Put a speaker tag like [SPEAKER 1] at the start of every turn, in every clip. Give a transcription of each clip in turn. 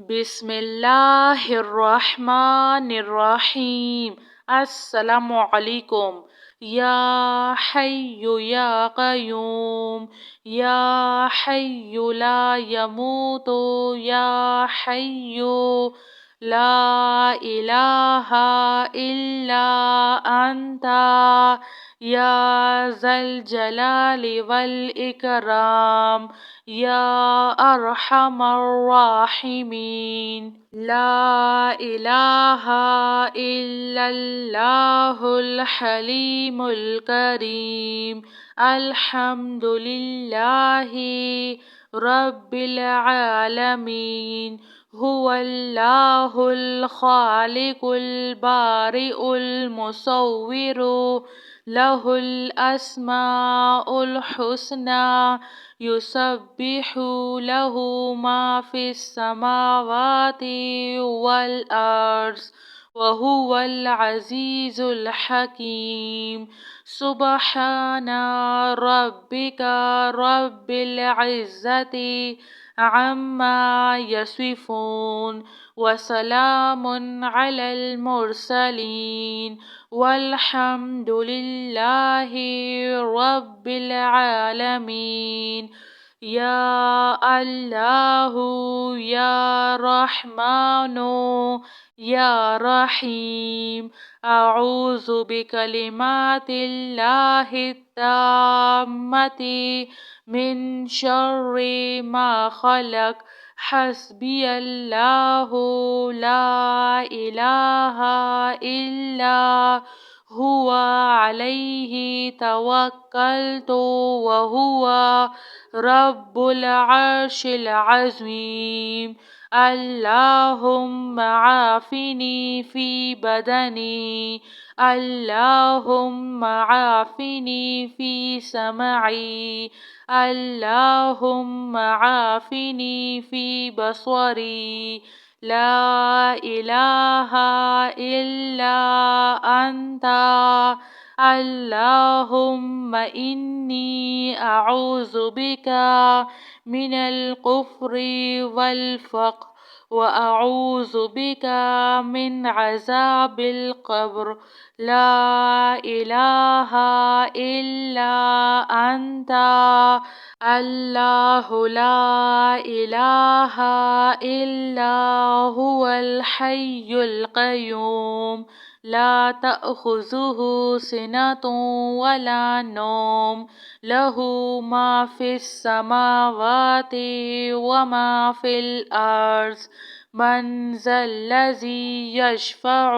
[SPEAKER 1] بسم اللہ الرحمن الرحیم۔ السلام علیکم۔ یا حی یا قیوم، یا حی لا یموت، یا حی لا الہ الا انت، یا ذا الجلال والاکرام، یا ارحم الراحمین۔ لا الہ الا اللہ الحلیم الکریم۔ الحمد للہ رب العالمین۔ هو اللہ الخالق البارئ المصور، له الاسماء الحسنى، یسبح له ما فی السماوات والارض، وهو العزیز الحکیم۔ سبحان ربک رب العزة عما یصفون، وسلام علی المرسلین، والحمد للہ رب العالمین۔ یا اللہ یا رحمن یا رحیم، اعوذ بکلمات اللہ التامۃ من شر ما خلق، حسبی اللہ لا الہ الا هو علیہ توکلت وهو رب العرش العظیم۔ اللہم عافنی فی بدنی، اللہم عافنی فی سمعی، اللہم عافنی فی بصری، لا الہ الا انت، اللہم انی اعوذ بک من الکفر والفقر، واعوذ بک من عذاب القبر، لا الہ الا انت، اللہ لا الہ الا هو الحی القیوم، لا تأخذہ سنۃ ولا نوم، لہ ما فی السماوات وما فی الارض، من ذا الذی یشفع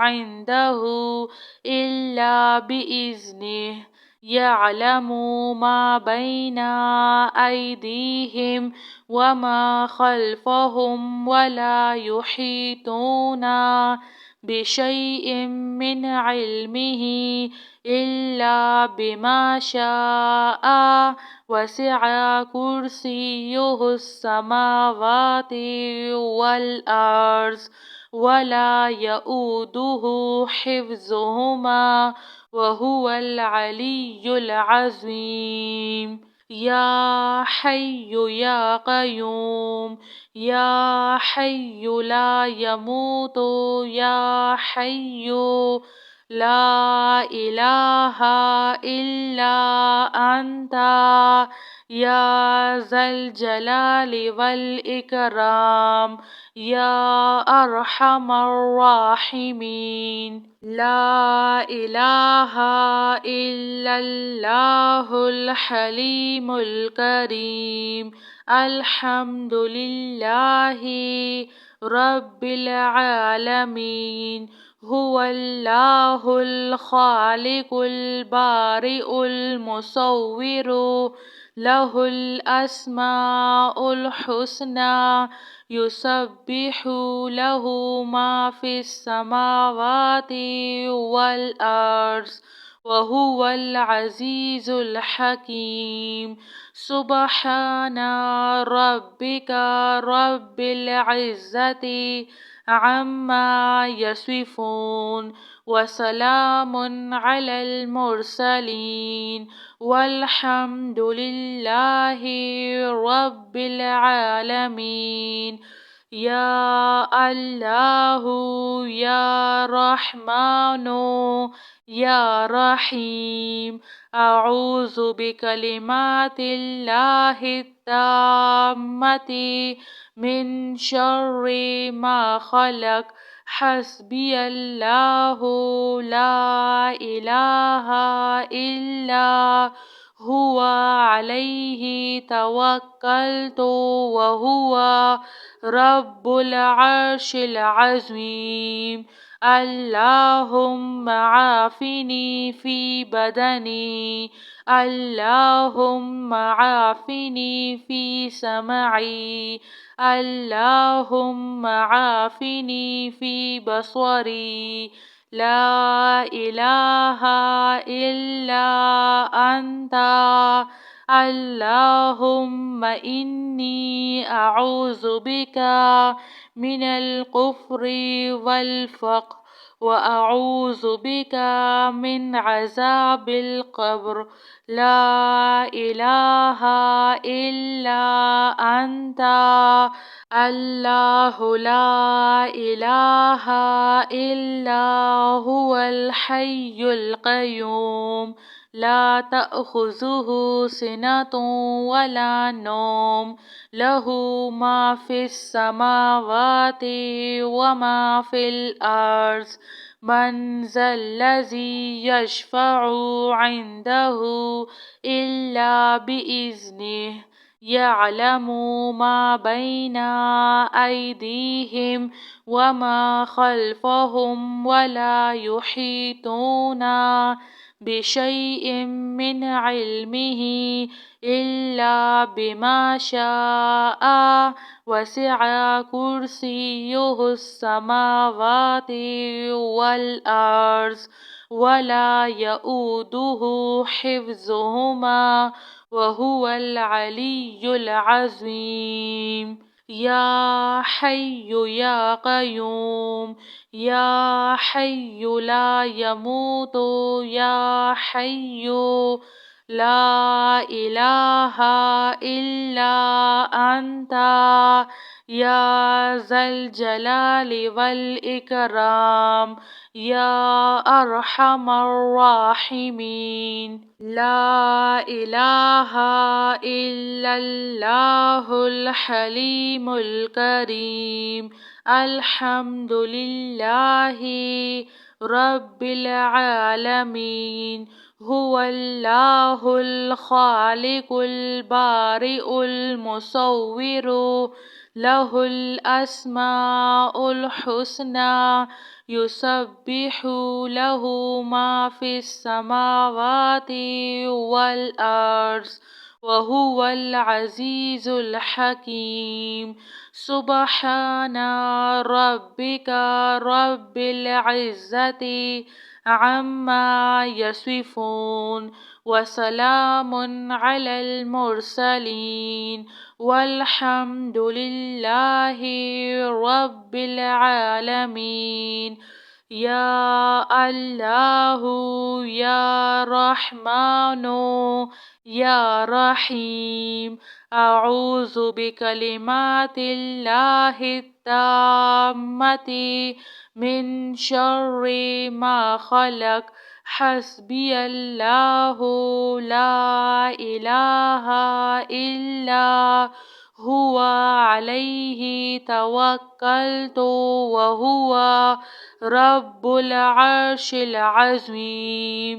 [SPEAKER 1] عنده الا بإذنہ، یعلم ما بین ایدیہم وما خلفہم ولا یحیطون بشیء من علمہ الا بما شاء، وسع کرسیہ السماوات والارض، ولا یؤودہ حفظہما، وهو العلی العظیم۔ یا حی یا قیوم، یا حی لا یموت، یا حی لا الہ الا انت، یا ذا الجلال والاکرام، یا ارحم الراحمین۔ لا الہ الا اللہ الحلیم الکریم۔ الحمد للہ رب العالمین۔ هو اللہ الخالق البارئ المصور، له الاسماء الحسنى، یسبح له ما فی السماوات والارض، وهو العزیز الحکیم۔ سبحان ربک رب العزة عما یصفون، وسلام علی المرسلین، والحمد للہ رب العالمین۔ یا اللہ یا رحمن یا رحیم، اعوذ بکلمات اللہ التامۃ من شر ما خلق، حسبی اللہ لا الہ الا هو علیہ توکلت وهو رب العرش العظیم۔ اللہم عافنی فی بدنی، اللہم عافنی فی سمعی، اللہم عافنی فی بصری، لا الہ الا انت، اللہم انی اعوذ بک من الکفر والفقر، واعوذ بک من عذاب القبر، لا الہ الا انت، اللہ لا الہ الا هو الحی القیوم، لا تأخذہ سنۃ ولا نوم، لہ ما فی السماوات وما فی الارض، من ذا الذی یشفع عنده الا بإذنہ، یعلم ما بین ایدیہم وما خلفہم ولا یحیطون بشیء من علمہ الا بما شاء، وسع کرسیہ السماوات والارض ولا یؤودہ حفظہما وهو العلی العظیم۔ یا حی یا قیوم، یا حی لا یموت، یا حی لا الہ الا انت، یا ذا الجلال والاکرام، یا ارحم الراحمین، لا الہ الا اللہ الحلیم الکریم، الحمد للہ رب العالمین، هو اللہ الخالق البارئ المصور، لہ الاسماء الحسنی، یسبح لہ ما فی السماوات والارض، وهو العزیز الحکیم، سبحان ربک رب العزة عما یصفون، وسلام علی المرسلین، والحمد للہ رب العالمین۔ یا اللہ یا رحمن یا رحیم، اعوذ بکلمات اللہ التامۃ من شر ما خلق، حسبی اللہ لا الہ الا هو علیہ توکلت وهو رب العرش العظیم۔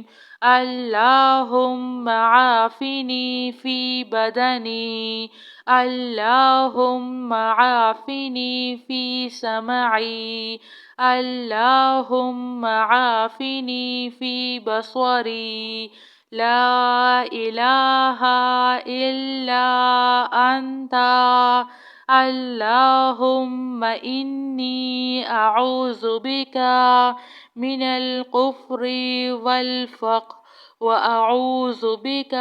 [SPEAKER 1] اللہم عافنی فی بدنی، اللہم عافنی فی سمعی، اللہم عافنی فی بصری، لا الہ الا انت، اللہم انی اعوذ بک من الکفر والفقر، واعوذ بک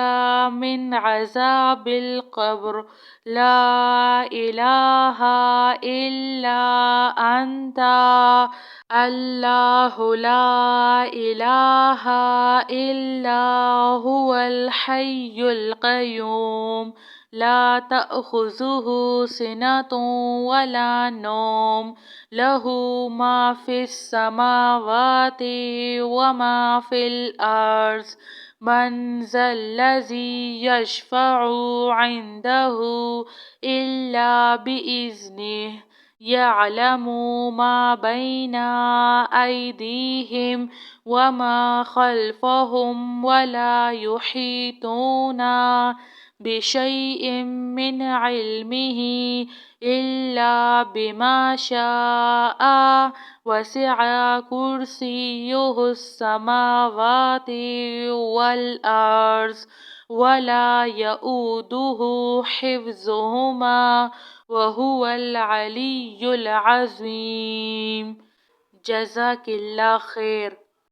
[SPEAKER 1] من عذاب القبر، لا الہ الا انت، اللہ لا الہ الا هو الحی القیوم، لا تأخذه سنة ولا نوم له ما في السماوات وما في الأرض من ذا الذي يشفع عنده إلا بإذنه يعلم ما بين أيديهم وما خلفهم ولا يحيطون بشيء من علمه إلا بما شاء وسع كرسيه السماوات والأرض ولا يؤوده حفظهما وهو العلي العظيم. جزاك اللہ خیر.